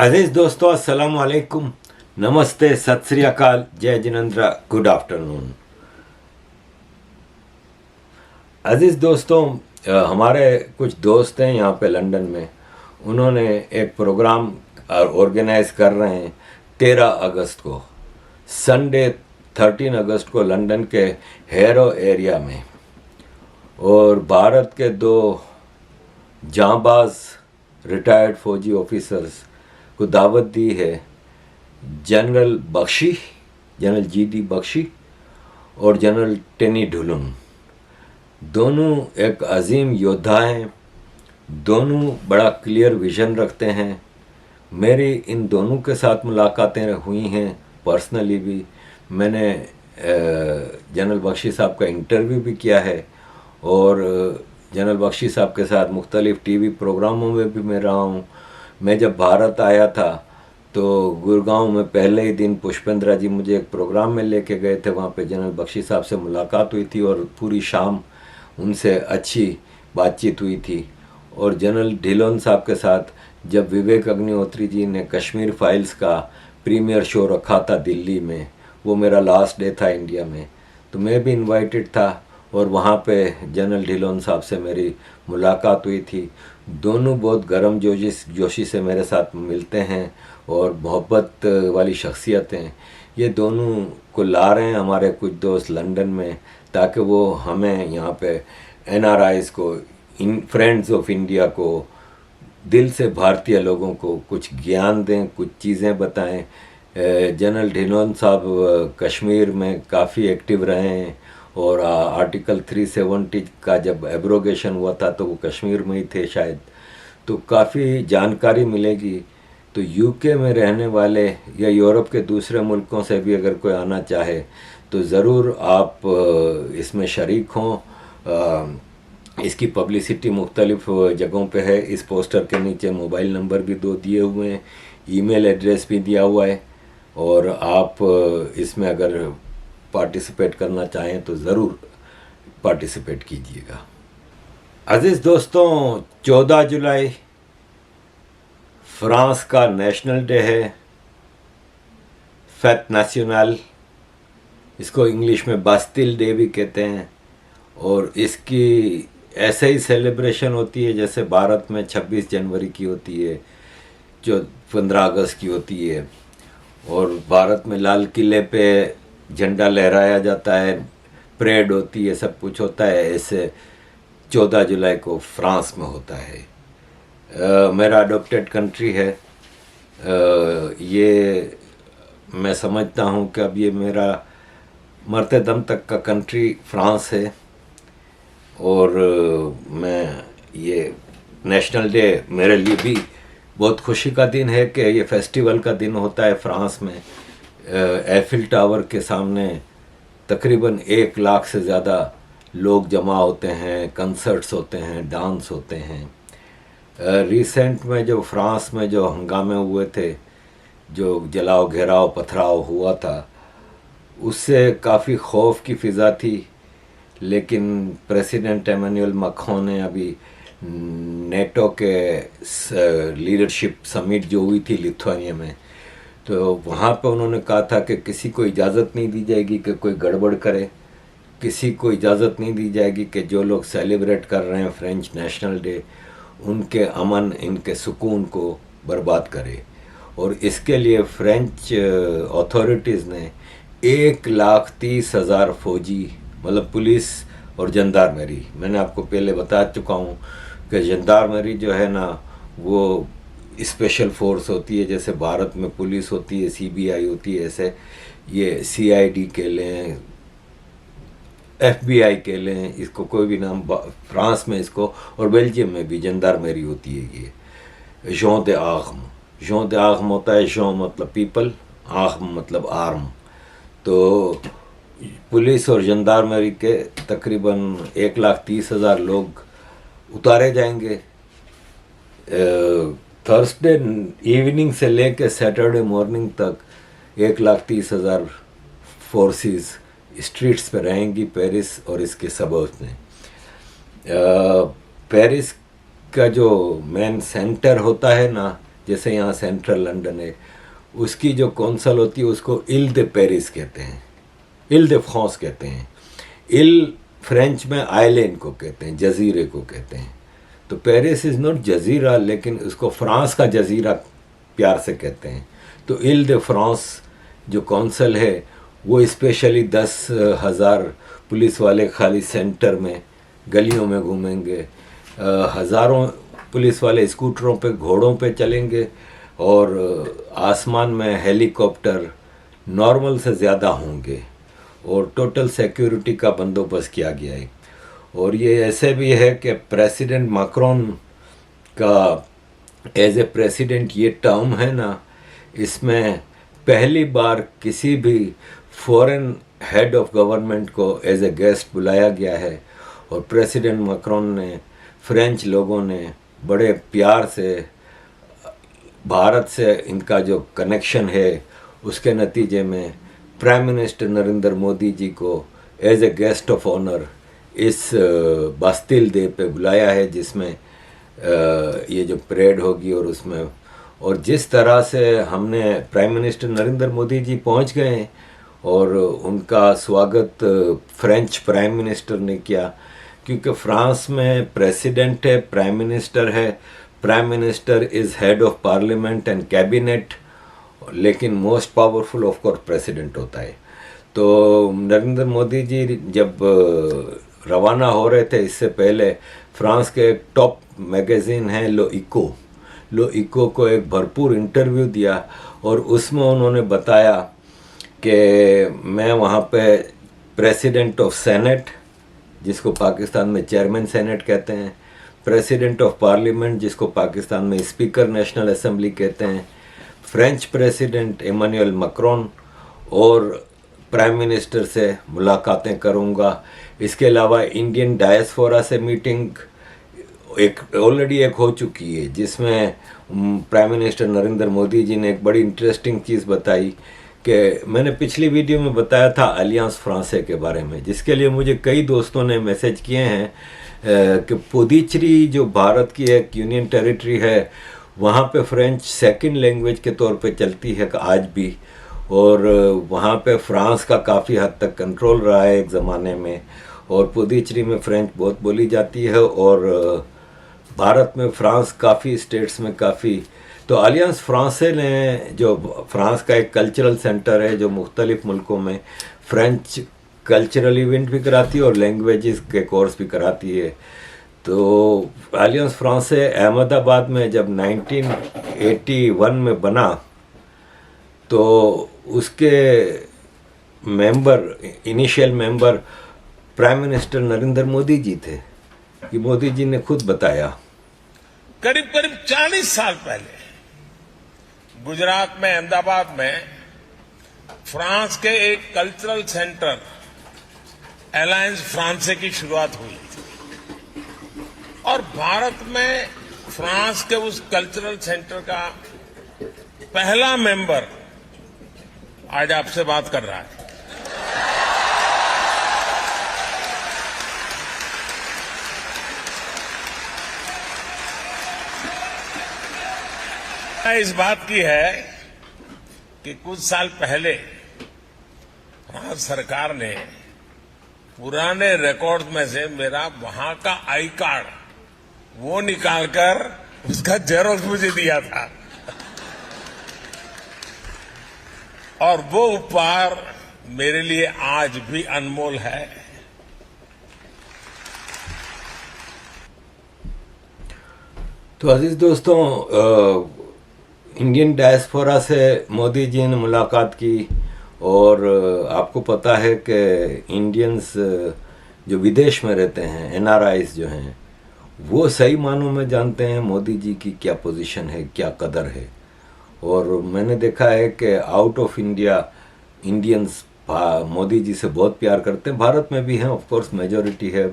अजीज दोस्तों, अस्सलाम वालेकुम, नमस्ते, सत श्री अकाल, जय जिनेंद्र, गुड आफ्टरनून। अजीज दोस्तों, हमारे कुछ दोस्त हैं यहाँ पे लंदन में। उन्होंने एक प्रोग्राम ऑर्गेनाइज कर रहे हैं 13 अगस्त को, संडे 13 अगस्त को लंदन के हेरो एरिया में। और भारत के दो जांबाज रिटायर्ड फौजी ऑफिसर्स को दावत दी है, general Bakshi, general G D Bakshi और जनरल टेनी ढुलुन। दोनों एक अजीम योद्धा हैं, दोनों बड़ा क्लियर विजन रखते हैं। मेरी इन दोनों के साथ मुलाकातें हुई हैं पर्सनली भी। मैंने जनरल बख्शी साहब का इंटरव्यू भी किया है और जनरल बख्शी साहब के साथ मुख्तलिफ टीवी प्रोग्रामों में भी मैं रहा हूँ। मैं जब भारत आया था तो गुड़गांव में पहले ही दिन पुष्पेंद्रा जी मुझे एक प्रोग्राम में लेके गए थे। वहाँ पे जनरल बख्शी साहब से मुलाकात हुई थी और पूरी शाम उनसे अच्छी बातचीत हुई थी। और जनरल ढिलोन साहब के साथ जब विवेक अग्निहोत्री जी ने कश्मीर फाइल्स का प्रीमियर शो रखा था दिल्ली में, वो मेरा लास्ट डे था इंडिया में, तो मैं भी इनवाइटेड था और वहाँ पे जनरल ढिलोन साहब से मेरी मुलाकात हुई थी। दोनों बहुत गर्म जोशी से मेरे साथ मिलते हैं और मोहब्बत वाली शख्सियत हैं। ये दोनों को ला रहे हैं हमारे कुछ दोस्त लंदन में, ताकि वो हमें यहाँ पे एनआरआईज़ को, इन फ्रेंड्स ऑफ इंडिया को, दिल से भारतीय लोगों को कुछ ज्ञान दें, कुछ चीज़ें बताएं। जनरल ढिलोन साहब कश्मीर में काफ़ी एक्टिव रहे हैं और आर्टिकल 370 का जब एब्रोगेशन हुआ था तो वो कश्मीर में ही थे शायद, तो काफ़ी जानकारी मिलेगी। तो यूके में रहने वाले या यूरोप के दूसरे मुल्कों से भी अगर कोई आना चाहे तो ज़रूर आप इसमें शरीक हों। इसकी पब्लिसिटी मुख्तलिफ जगहों पे है। इस पोस्टर के नीचे मोबाइल नंबर भी 2 दिए हुए हैं, ईमेल एड्रेस भी दिया हुआ है, और आप इसमें अगर पार्टिसिपेट करना चाहें तो ज़रूर पार्टिसिपेट कीजिएगा। अजीज़ दोस्तों, 14 जुलाई फ्रांस का नेशनल डे है, फैट नेशनल, इसको इंग्लिश में बास्टिल डे भी कहते हैं। और इसकी ऐसे ही सेलिब्रेशन होती है जैसे भारत में 26 जनवरी की होती है, जो 15 अगस्त की होती है। और भारत में लाल किले पे झंडा लहराया जाता है, परेड होती है, सब कुछ होता है। ऐसे 14 जुलाई को फ्रांस में होता है। मेरा अडॉप्टेड कंट्री है। ये मैं समझता हूँ कि अब ये मेरा मरते दम तक का कंट्री फ्रांस है। और मैं ये नेशनल डे मेरे लिए भी बहुत खुशी का दिन है कि ये फेस्टिवल का दिन होता है फ्रांस में। एफिल टावर के सामने तकरीबन 1 लाख से ज़्यादा लोग जमा होते हैं, कंसर्ट्स होते हैं, डांस होते हैं। रिसेंट में जो फ्रांस में जो हंगामे हुए थे, जो जलाओ घेराव पथराव हुआ था, उससे काफ़ी खौफ की फ़िज़ा थी। लेकिन प्रेसिडेंट एमेनुअल मैक्रोन ने अभी नेटो के लीडरशिप समिट जो हुई थी लिथुआनिया में, तो वहाँ पे उन्होंने कहा था कि किसी को इजाज़त नहीं दी जाएगी कि कोई गड़बड़ करे, किसी को इजाज़त नहीं दी जाएगी कि जो लोग सेलिब्रेट कर रहे हैं फ्रेंच नेशनल डे, उनके अमन, इनके सुकून को बर्बाद करे। और इसके लिए फ्रेंच अथॉरिटीज़ ने 1,30,000 फौजी, मतलब पुलिस और जनदारमेरी, मैंने आपको पहले बता चुका हूँ कि जनदारमेरी जो है ना वो स्पेशल फोर्स होती है, जैसे भारत में पुलिस होती है, सीबीआई होती है, ऐसे ये सीआईडी के लें, एफबीआई के लें, इसको कोई भी नाम, फ्रांस में इसको, और बेल्जियम में भी जनदारमेरी होती है। ये जॉन दे आर्म होता है। जॉन मतलब पीपल, आर्म मतलब आर्म। तो पुलिस और जनदारमेरी के तकरीबन 1,30,000 लोग उतारे जाएंगे। थर्सडे इवनिंग से लेकर सैटरडे मॉर्निंग तक 1,30,000 फोर्सेस स्ट्रीट्स पे रहेंगी पेरिस और इसके सबर्ब्स में। पेरिस का जो मेन सेंटर होता है ना, जैसे यहाँ सेंट्रल लंदन है, उसकी जो कौंसल होती है उसको इल दे पेरिस कहते हैं, इल दे फ्रांस कहते हैं। इल फ्रेंच में आइलैंड को कहते हैं, जजीरे को कहते हैं। तो पेरिस इज़ नॉट जजीरा, लेकिन उसको फ्रांस का जजीरा प्यार से कहते हैं। तो इल दे फ्रांस जो कौंसल है वो स्पेशली 10,000 पुलिस वाले खाली सेंटर में गलियों में घूमेंगे, हज़ारों पुलिस वाले स्कूटरों पे घोड़ों पे चलेंगे, और आसमान में हेलीकॉप्टर नॉर्मल से ज़्यादा होंगे, और टोटल सिक्योरिटी का बंदोबस्त किया गया है। और ये ऐसे भी है कि प्रेसिडेंट मैक्रोन का एज ए प्रेसिडेंट ये टर्म है ना, इसमें पहली बार किसी भी फॉरेन हेड ऑफ गवर्नमेंट को एज ए गेस्ट बुलाया गया है। और प्रेसिडेंट मैक्रोन ने, फ्रेंच लोगों ने बड़े प्यार से, भारत से इनका जो कनेक्शन है उसके नतीजे में प्राइम मिनिस्टर नरेंद्र मोदी जी को as a guest of honour इस बास्तिल डे पे बुलाया है, जिसमें ये जो परेड होगी और उसमें, और जिस तरह से हमने प्राइम मिनिस्टर नरेंद्र मोदी जी पहुंच गए हैं और उनका स्वागत फ्रेंच प्राइम मिनिस्टर ने किया, क्योंकि फ्रांस में प्रेसिडेंट है, प्राइम मिनिस्टर है, prime minister is head of parliament and cabinet, लेकिन most powerful of course president होता है। तो नरेंद्र मोदी जी जब रवाना हो रहे थे, इससे पहले फ्रांस के एक टॉप मैगज़ीन है लो इको को एक भरपूर इंटरव्यू दिया, और उसमें उन्होंने बताया कि मैं वहाँ पे प्रेसिडेंट ऑफ सेनेट, जिसको पाकिस्तान में चेयरमैन सेनेट कहते हैं, प्रेसिडेंट ऑफ पार्लियामेंट, जिसको पाकिस्तान में स्पीकर नेशनल असेंबली कहते हैं, फ्रेंच प्रेसिडेंट इमैनुअल मैक्रोन और प्राइम मिनिस्टर से मुलाकातें करूंगा। इसके अलावा इंडियन डायस्पोरा से मीटिंग एक ऑलरेडी एक हो चुकी है, जिसमें प्राइम मिनिस्टर नरेंद्र मोदी जी ने एक बड़ी इंटरेस्टिंग चीज़ बताई कि मैंने पिछली वीडियो में बताया था अलियांस फ्रांसे के बारे में, जिसके लिए मुझे कई दोस्तों ने मैसेज किए हैं कि पुदुचेरी जो भारत की एक यूनियन टेरिटरी है, वहाँ पे फ्रेंच सेकंड लैंग्वेज के तौर पे चलती है आज भी, और वहाँ पे फ्रांस का काफ़ी हद तक कंट्रोल रहा है एक ज़माने में, और पुदुचेरी में फ्रेंच बहुत बोली जाती है, और भारत में फ्रांस काफ़ी स्टेट्स में काफ़ी। तो अलियांस फ्रांसे ने, जो फ्रांस का एक कल्चरल सेंटर है जो मुख्तलिफ मुल्कों में फ्रेंच कल्चरल इवेंट भी कराती है और लैंग्वेजेस के कोर्स भी कराती है। तो अलियांस फ्रांसे अहमदाबाद में जब 1981 में बना, तो उसके initial member prime minister Narendra Modi ji थे। कि मोदी जी ने खुद बताया, करीब करीब 40 साल पहले गुजरात में, अहमदाबाद में फ्रांस के एक कल्चरल सेंटर अलायंस फ्रांसे की शुरुआत हुई, और भारत में फ्रांस के उस कल्चरल सेंटर का पहला मेंबर आज आपसे बात कर रहा है। इस बात की है कि कुछ साल पहले फ्रांस सरकार ने पुराने रिकॉर्ड में से मेरा वहां का आई कार्ड वो निकालकर उसका जेरोक्स मुझे दिया था, और वो उपहार मेरे लिए आज भी अनमोल है। तो अजीज दोस्तों, इंडियन डायस्पोरा से मोदी जी ने मुलाकात की, और आपको पता है कि इंडियंस जो विदेश में रहते हैं, एनआरआईज जो हैं, वो सही मानों में जानते हैं मोदी जी की क्या पोजीशन है, क्या कदर है। और मैंने देखा है कि out of India Indians Modi ji से बहुत प्यार करते हैं, भारत में भी हैं, ऑफ कोर्स मेजॉरिटी है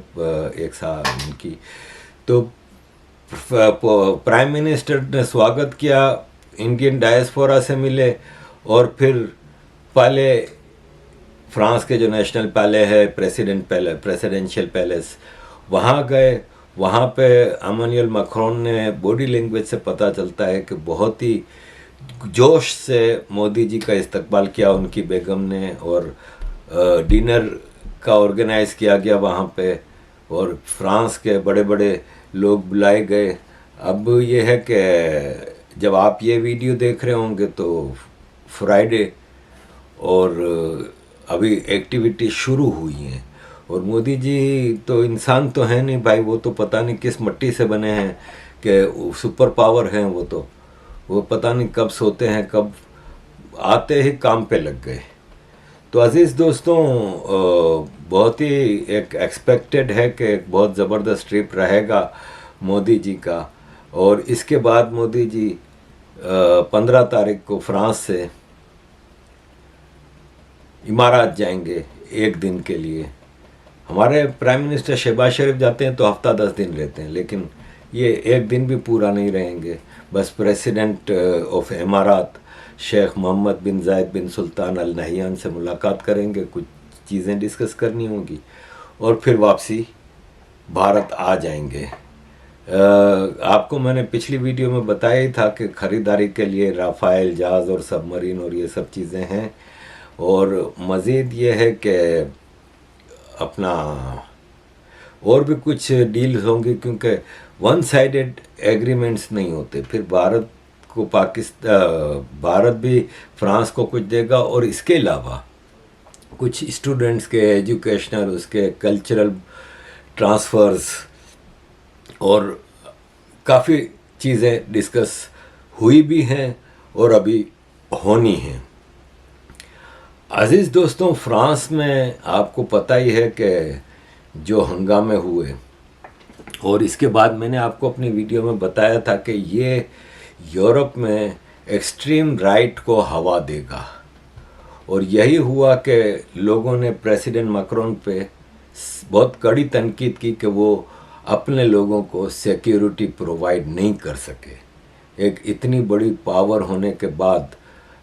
एक साथ उनकी। तो प्राइम मिनिस्टर ने स्वागत किया, इंडियन डायस्पोरा से मिले, और फिर पहले फ्रांस के जो नेशनल पैले है, प्रेसिडेंशियल पैलेस, वहाँ गए, वहाँ पे एमानुएल मैक्रोन ने बॉडी लैंग्वेज से पता चलता है कि बहुत ही जोश से मोदी जी का इस्तकबाल किया उनकी बेगम ने, और डिनर का ऑर्गेनाइज किया गया वहाँ पे, और फ्रांस के बड़े बड़े लोग बुलाए गए। अब ये है कि जब आप ये वीडियो देख रहे होंगे तो फ्राइडे, और अभी एक्टिविटी शुरू हुई हैं, और मोदी जी तो इंसान तो हैं नहीं भाई, वो तो पता नहीं किस मिट्टी से बने हैं कि सुपर पावर हैं वो पता नहीं कब सोते हैं, कब आते ही काम पे लग गए। तो अज़ीज़ दोस्तों, बहुत ही एक एक्सपेक्टेड है कि एक बहुत ज़बरदस्त ट्रिप रहेगा मोदी जी का। और इसके बाद मोदी जी 15 तारीख को फ्रांस से इमारात जाएंगे 1 दिन के लिए। हमारे प्राइम मिनिस्टर शहबाज शरीफ जाते हैं तो हफ्ता 10 दिन रहते हैं, लेकिन ये 1 दिन भी पूरा नहीं रहेंगे। बस प्रेसिडेंट ऑफ इमारात शेख मोहम्मद बिन जायद बिन सुल्तान अल नहयान से मुलाकात करेंगे, कुछ चीज़ें डिस्कस करनी होंगी, और फिर वापसी भारत आ जाएंगे। आपको मैंने पिछली वीडियो में बताया ही था कि ख़रीदारी के लिए राफेल जहाज़ और सबमरीन और ये सब चीज़ें हैं, और मज़ीद ये है कि अपना और भी कुछ डील्स होंगी, क्योंकि वन साइडेड एग्रीमेंट्स नहीं होते। फिर भारत को भारत भी फ्रांस को कुछ देगा, और इसके अलावा कुछ स्टूडेंट्स के एजुकेशनल, उसके कल्चरल ट्रांसफ़र्स और काफ़ी चीज़ें डिस्कस हुई भी हैं और अभी होनी हैं। अज़ीज़ दोस्तों, फ्रांस में आपको पता ही है कि जो हंगामे हुए, और इसके बाद मैंने आपको अपनी वीडियो में बताया था कि ये यूरोप में एक्सट्रीम राइट को हवा देगा, और यही हुआ कि लोगों ने प्रेसिडेंट मैक्रोन पे बहुत कड़ी तनकीद की कि वो अपने लोगों को सिक्योरिटी प्रोवाइड नहीं कर सके। एक इतनी बड़ी पावर होने के बाद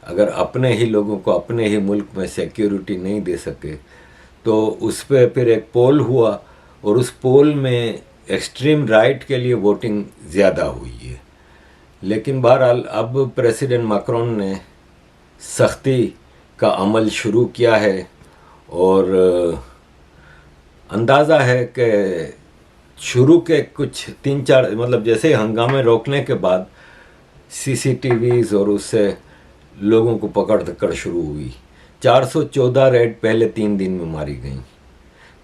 अगर अपने ही लोगों को अपने ही मुल्क में सिक्योरिटी नहीं दे सके, तो उस पर फिर एक पोल हुआ, और उस पोल में एक्सट्रीम राइट के लिए वोटिंग ज़्यादा हुई है। लेकिन बहरहाल अब प्रेसिडेंट मैक्रोन ने सख्ती का अमल शुरू किया है, और अंदाज़ा है कि शुरू के कुछ 3-4 मतलब जैसे हंगामे रोकने के बाद CCTVs और उससे लोगों को पकड़ धक्कड़ शुरू हुई। 414 रेड पहले 3 दिन में मारी गई,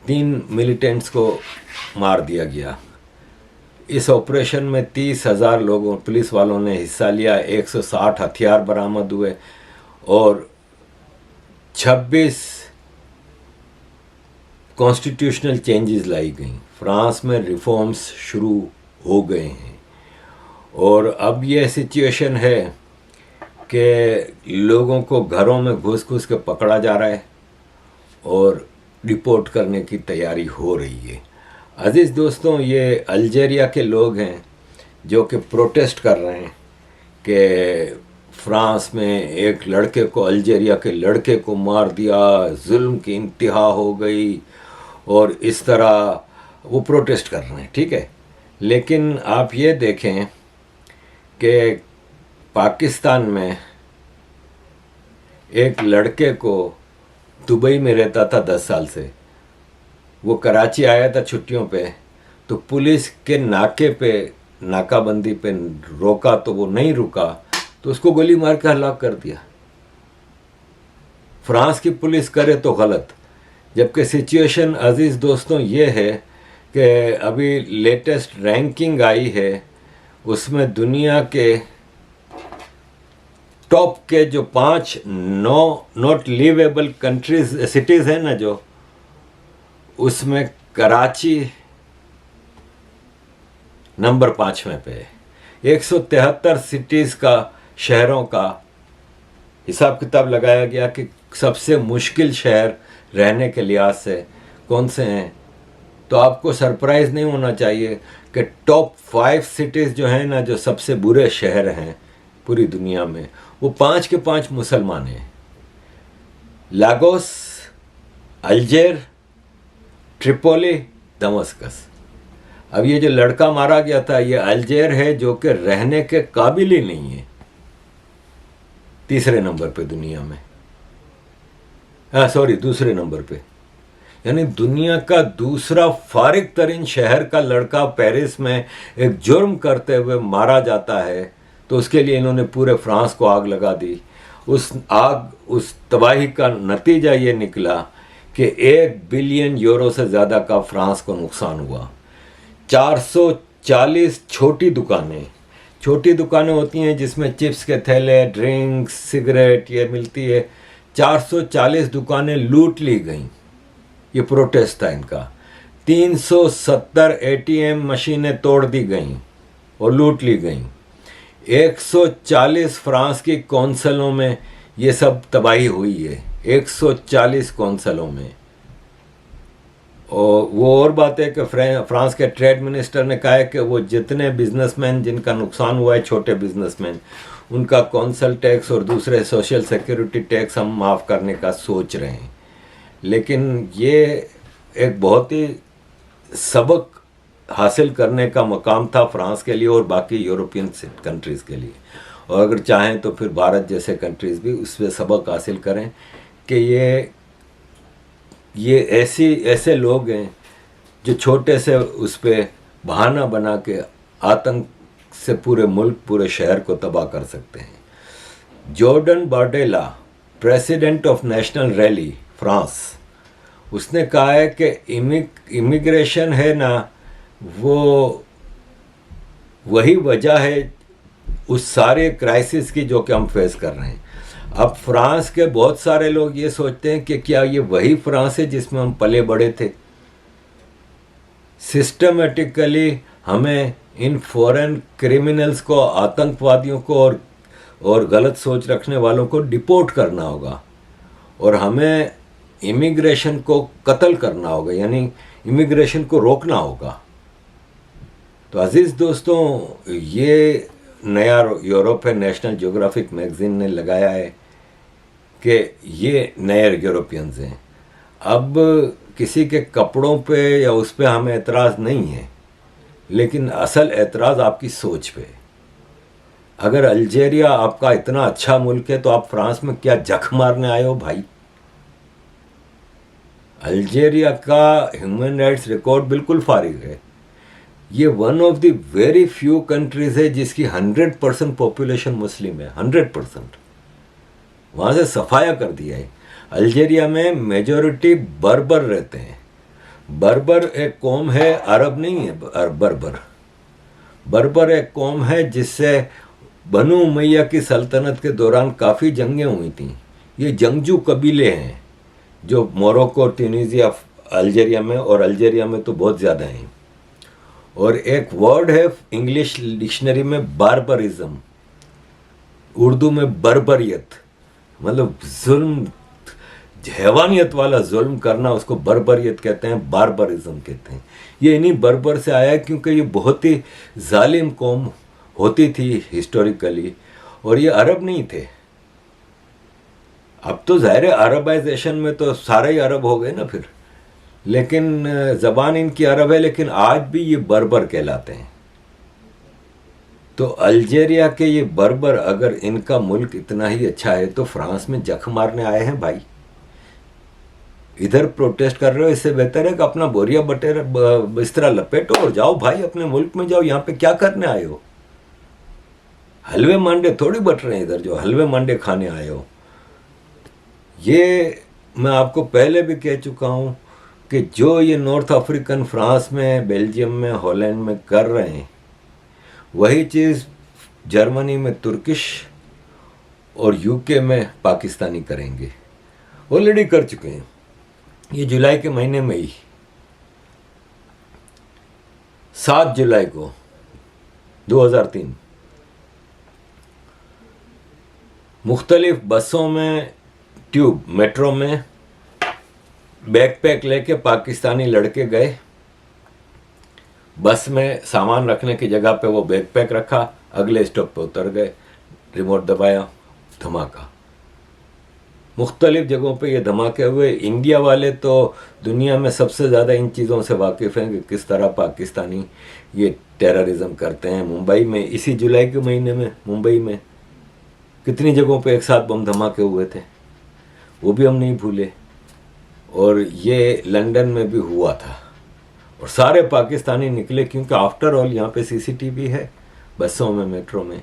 3 मिलिटेंट्स को मार दिया गया। इस ऑपरेशन में 30,000 लोगों पुलिस वालों ने हिस्सा लिया, 160 हथियार बरामद हुए, और 26 कॉन्स्टिट्यूशनल चेंजेस लाई गई। फ्रांस में रिफॉर्म्स शुरू हो गए हैं, और अब ये सिचुएशन है कि लोगों को घरों में घुस घुस के पकड़ा जा रहा है और डिपोर्ट करने की तैयारी हो रही है। अज़ीज़ दोस्तों, ये अल्जीरिया के लोग हैं जो कि प्रोटेस्ट कर रहे हैं कि फ्रांस में एक लड़के को, अल्जीरिया के लड़के को मार दिया, जुल्म की इंतहा हो गई, और इस तरह वो प्रोटेस्ट कर रहे हैं, ठीक है। लेकिन आप ये देखें कि पाकिस्तान में एक लड़के को, दुबई में रहता था 10 साल से, वो कराची आया था छुट्टियों पे, तो पुलिस के नाके पे, नाकाबंदी पे रोका तो वो नहीं रुका, तो उसको गोली मार के हलाक कर दिया। फ्रांस की पुलिस करे तो गलत, जबकि सिचुएशन अज़ीज़ दोस्तों ये है कि अभी लेटेस्ट रैंकिंग आई है, उसमें दुनिया के टॉप के जो 5 नॉट लिवेबल कंट्रीज सिटीज़ हैं ना, जो उसमें कराची नंबर 5वें पे है। 173 सिटीज़ का, शहरों का हिसाब किताब लगाया गया कि सबसे मुश्किल शहर रहने के लिहाज से कौन से हैं। तो आपको सरप्राइज़ नहीं होना चाहिए कि टॉप 5 सिटीज़ जो हैं ना, जो सबसे बुरे शहर हैं पूरी दुनिया में, वो 5 के 5 मुसलमान हैं। Lagos, Algiers, Tripoli, Damascus. अब ये जो लड़का मारा गया था ये अल्जेर है जो कि रहने के काबिल ही नहीं है, तीसरे नंबर पे दुनिया में, सॉरी दूसरे नंबर पे, यानी दुनिया का दूसरा फारिग तरीन शहर का लड़का पेरिस में एक जुर्म करते हुए मारा जाता है, तो उसके लिए इन्होंने पूरे फ्रांस को आग लगा दी। उस तबाही का नतीजा ये निकला कि 1 बिलियन यूरो से ज़्यादा का फ्रांस को नुकसान हुआ। 440 छोटी दुकानें होती हैं जिसमें चिप्स के थैले, ड्रिंक्स, सिगरेट ये मिलती है, 440 दुकानें लूट ली गईं। ये प्रोटेस्ट था इनका। 370 एटीएम मशीनें तोड़ दी गईं और लूट ली गईं। 140 फ्रांस की कौंसलों में ये सब तबाही हुई है, 140 कौंसलों में। और वो और बात है कि फ्रांस के ट्रेड मिनिस्टर ने कहा है कि वो जितने बिजनेसमैन जिनका नुकसान हुआ है, छोटे बिजनेसमैन, उनका कौंसल टैक्स और दूसरे सोशल सिक्योरिटी टैक्स हम माफ़ करने का सोच रहे हैं। लेकिन ये एक बहुत ही सबक हासिल करने का मकाम था फ्रांस के लिए और बाकी यूरोपियन कंट्रीज़ के लिए, और अगर चाहें तो फिर भारत जैसे कंट्रीज़ भी उससे सबक हासिल करें कि ये ऐसे लोग हैं जो छोटे से उस पर बहाना बना के आतंक से पूरे मुल्क, पूरे शहर को तबाह कर सकते हैं। Jordan Bardella, president of national rally France, उसने कहा है कि इमिग्रेशन है ना, वो वही वजह है उस सारे क्राइसिस की जो कि हम फेस कर रहे हैं। अब फ्रांस के बहुत सारे लोग ये सोचते हैं कि क्या ये वही फ्रांस है जिसमें हम पले बड़े थे। सिस्टमेटिकली हमें इन फॉरेन क्रिमिनल्स को, आतंकवादियों को और गलत सोच रखने वालों को डिपोर्ट करना होगा, और हमें इमिग्रेशन को कत्ल करना होगा, यानी इमिग्रेशन को रोकना होगा। तो अजीज़ दोस्तों, ये नया यूरोप है, नेशनल ज्योग्राफिक मैगजीन ने लगाया है कि ये नए यूरोपियंस हैं। अब किसी के कपड़ों पे या उस पे हमें एतराज़ नहीं है, लेकिन असल एतराज़ आपकी सोच पे। अगर अल्जेरिया आपका इतना अच्छा मुल्क है तो आप फ्रांस में क्या जख मारने आए हो भाई? अल्जेरिया का ह्यूमन राइट्स रिकॉर्ड बिल्कुल फारिग है। ये one of the very few countries है जिसकी 100% पॉपुलेशन मुस्लिम है, 100%। वहाँ से सफाया कर दिया है। अल्जेरिया में मेजॉरिटी बर्बर रहते हैं। बर्बर एक कौम है, अरब नहीं है। बर्बर एक कौम है जिससे बनु उमैया की सल्तनत के दौरान काफ़ी जंगें हुई थी। ये जंगजू कबीले हैं जो मोरक्को, ट्यूनीसिया, अल्जेरिया में, और अल्जेरिया में तो बहुत ज़्यादा हैं। और एक वर्ड है इंग्लिश डिक्शनरी में, बारबरिज्म, उर्दू में बर्बरियत, मतलब जुल्म, हैवानियत वाला जुल्म करना, उसको बर्बरियत कहते हैं, बारबरिज्म कहते हैं। ये इन्हीं बर्बर से आया है क्योंकि ये बहुत ही जालिम कौम होती थी हिस्टोरिकली, और ये अरब नहीं थे। अब तो ज़ाहिर है अरबाइजेशन में तो सारे ही अरब हो गए ना फिर, लेकिन ज़बान इनकी अरब है, लेकिन आज भी ये बर्बर कहलाते हैं। तो अल्जेरिया के ये बर्बर, अगर इनका मुल्क इतना ही अच्छा है तो फ्रांस में जख मारने आए हैं भाई। इधर प्रोटेस्ट कर रहे हो, इससे बेहतर है कि अपना बोरिया बटेर बिस्तरा लपेटो और जाओ भाई, अपने मुल्क में जाओ। यहाँ पे क्या करने आए हो? हलवे मांडे थोड़ी बट रहे हैं इधर, जो हलवे मांडे खाने आए हो। ये मैं आपको पहले भी कह चुका हूँ कि जो ये नॉर्थ अफ्रीकन फ्रांस में, बेल्जियम में, हॉलैंड में कर रहे हैं, वही चीज़ जर्मनी में तुर्किश और यूके में पाकिस्तानी करेंगे। ऑलरेडी कर चुके हैं। ये जुलाई के महीने में ही 7 जुलाई को 2003 मुख्तलिफ बसों में, ट्यूब, मेट्रो में बैकपैक लेके पाकिस्तानी लड़के गए। बस में सामान रखने की जगह पे वो बैकपैक रखा, अगले स्टॉप पे उतर गए, रिमोट दबाया, धमाका। मुख्तलिफ जगहों पे ये धमाके हुए। इंडिया वाले तो दुनिया में सबसे ज़्यादा इन चीज़ों से वाकिफ़ हैं कि किस तरह पाकिस्तानी ये टेररिज्म करते हैं। मुंबई में इसी जुलाई के महीने में मुंबई में कितनी जगहों पे एक साथ बम धमाके हुए थे, वो भी हम नहीं भूले। और ये लंदन में भी हुआ था और सारे पाकिस्तानी निकले, क्योंकि आफ्टर ऑल यहाँ पे सीसीटीवी है बसों में, मेट्रो में।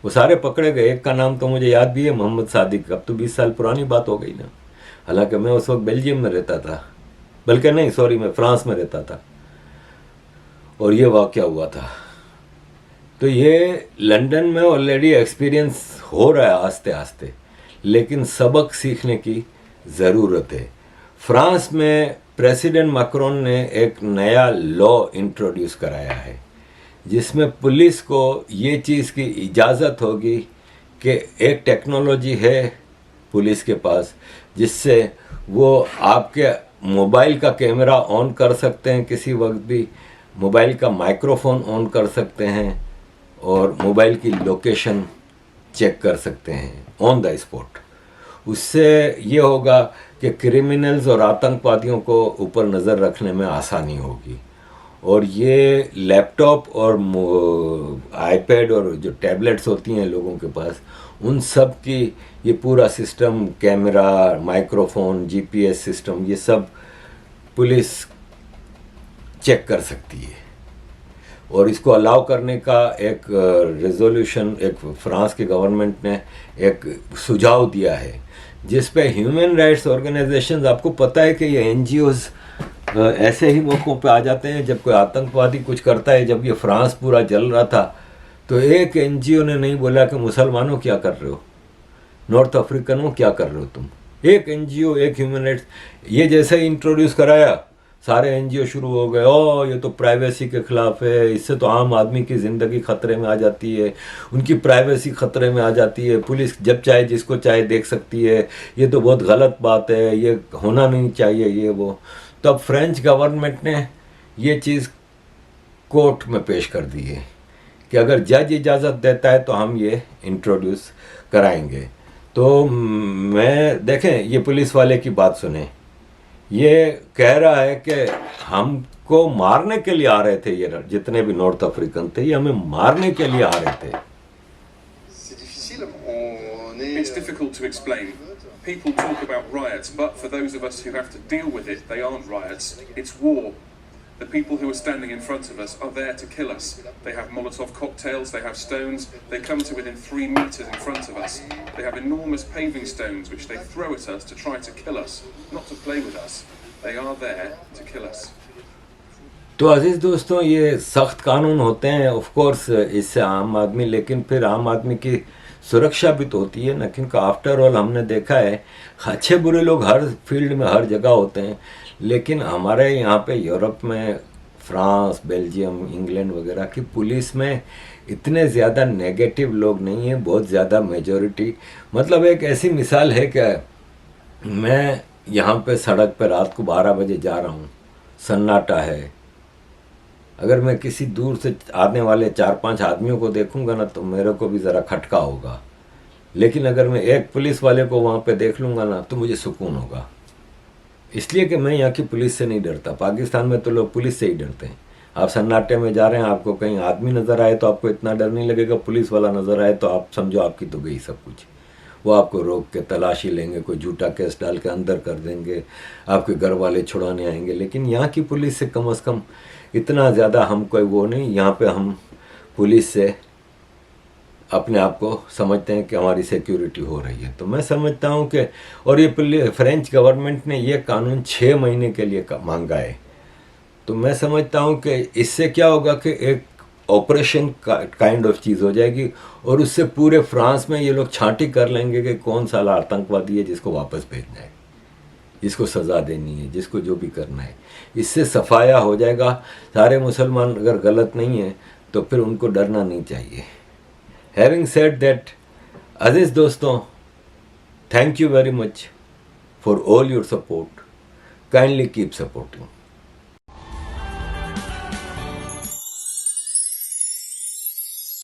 वो सारे पकड़े गए। एक का नाम तो मुझे याद भी है, मोहम्मद सादिक। अब तो 20 साल पुरानी बात हो गई ना, हालांकि मैं उस वक्त बेल्जियम में रहता था, बल्कि नहीं सॉरी, मैं फ्रांस में रहता था और ये वाक़या हुआ था। तो ये लंदन में ऑलरेडी एक्सपीरियंस हो रहा है आस्ते आस्ते, लेकिन सबक सीखने की ज़रूरत है। फ्रांस में प्रेसिडेंट मैक्रोन ने एक नया लॉ इंट्रोड्यूस कराया है, जिसमें पुलिस को ये चीज़ की इजाज़त होगी कि एक टेक्नोलॉजी है पुलिस के पास, जिससे वो आपके मोबाइल का कैमरा ऑन कर सकते हैं, किसी वक्त भी मोबाइल का माइक्रोफोन ऑन कर सकते हैं और मोबाइल की लोकेशन चेक कर सकते हैं ऑन द स्पॉट। उससे ये होगा कि क्रिमिनल्स और आतंकवादियों को ऊपर नज़र रखने में आसानी होगी। और ये लैपटॉप और आईपैड और जो टैबलेट्स होती हैं लोगों के पास, उन सब की ये पूरा system, camera, microphone, GPS system, ये सब पुलिस चेक कर सकती है। और इसको अलाउ करने का एक रेजोल्यूशन एक फ्रांस की गवर्नमेंट ने एक सुझाव दिया है, जिस पे ह्यूमन राइट्स ऑर्गेनाइजेशंस, आपको पता है कि ये एनजीओज ऐसे ही मौक़ों पे आ जाते हैं जब कोई आतंकवादी कुछ करता है। जब ये फ्रांस पूरा जल रहा था तो एक एनजीओ ने नहीं बोला कि मुसलमानों क्या कर रहे हो, नॉर्थ अफ्रीकनों क्या कर रहे हो तुम। एक एनजीओ, एक ह्यूमन राइट्स, ये जैसे ही इंट्रोड्यूस कराया सारे एनजीओ शुरू हो गए, ओ ये तो प्राइवेसी के खिलाफ है, इससे तो आम आदमी की ज़िंदगी खतरे में आ जाती है, उनकी प्राइवेसी खतरे में आ जाती है, पुलिस जब चाहे जिसको चाहे देख सकती है, ये तो बहुत गलत बात है, ये होना नहीं चाहिए, ये वो। तब फ्रेंच गवर्नमेंट ने ये चीज़ कोर्ट में पेश कर दी है कि अगर जज इजाज़त देता है तो हम ये इंट्रोड्यूस कराएंगे। तो मैं देखें, ये पुलिस वाले की बात सुने, ये कह रहा है कि हमको मारने के लिए आ रहे थे, ये जितने भी नॉर्थ अफ्रीकन थे ये हमें मारने के लिए आ रहे थे। It's difficult to explain. People talk about riots, but for those of us who have to deal with it, they aren't riots, it's war. The people who are standing in front of us are there to kill us. They have Molotov cocktails, they have stones, they come to within 3 meters in front of us. They have enormous paving stones which they throw at us to try to kill us, not to play with us. They are there to kill us. तो अजीज़ दोस्तों, ये सख्त कानून होते हैं of course, इससे आम आदमी, लेकिन फिर आम आदमी की सुरक्षा भी तो होती है ना, क्योंकि आफ्टर ऑल हमने देखा है अच्छे बुरे लोग हर फील्ड में हर जगह होते हैं, लेकिन हमारे यहाँ पे यूरोप में, फ्रांस, बेल्जियम, इंग्लैंड वगैरह की पुलिस में इतने ज़्यादा नेगेटिव लोग नहीं हैं, बहुत ज़्यादा मेजॉरिटी। मतलब एक ऐसी मिसाल है कि मैं यहाँ पे सड़क पे रात को 12 बजे जा रहा हूँ, सन्नाटा है, अगर मैं किसी दूर से आने वाले 4-5 आदमियों को देखूंगा ना तो मेरे को भी ज़रा खटका होगा, लेकिन अगर मैं एक पुलिस वाले को वहाँ पे देख लूँगा ना तो मुझे सुकून होगा, इसलिए कि मैं यहाँ की पुलिस से नहीं डरता। पाकिस्तान में तो लोग पुलिस से ही डरते हैं। आप सन्नाटे में जा रहे हैं, आपको कहीं आदमी नज़र आए तो आपको इतना डर नहीं लगेगा, पुलिस वाला नज़र आए तो आप समझो आपकी तो गई सब कुछ। वो आपको रोक के तलाशी लेंगे, कोई झूठा केस डाल के अंदर कर देंगे, आपके घर वाले छुड़ाने आएंगे। लेकिन यहाँ की पुलिस से कम से कम इतना ज़्यादा हम कोई वो नहीं, यहाँ पे हम पुलिस से अपने आप को समझते हैं कि हमारी सिक्योरिटी हो रही है। तो मैं समझता हूँ कि, और ये फ्रेंच गवर्नमेंट ने ये कानून 6 महीने के लिए मांगा है, तो मैं समझता हूँ कि इससे क्या होगा कि एक ऑपरेशन काइंड ऑफ चीज़ हो जाएगी और उससे पूरे फ्रांस में ये लोग छांटी कर लेंगे कि कौन साला आतंकवादी है जिसको वापस भेजना है, जिसको सज़ा देनी है, जिसको जो भी करना है। इससे सफाया हो जाएगा। सारे मुसलमान अगर गलत नहीं है तो फिर उनको डरना नहीं चाहिए। हैविंग सेड दैट, अजीज़ दोस्तों, thank you very much for all your support. Kindly keep supporting.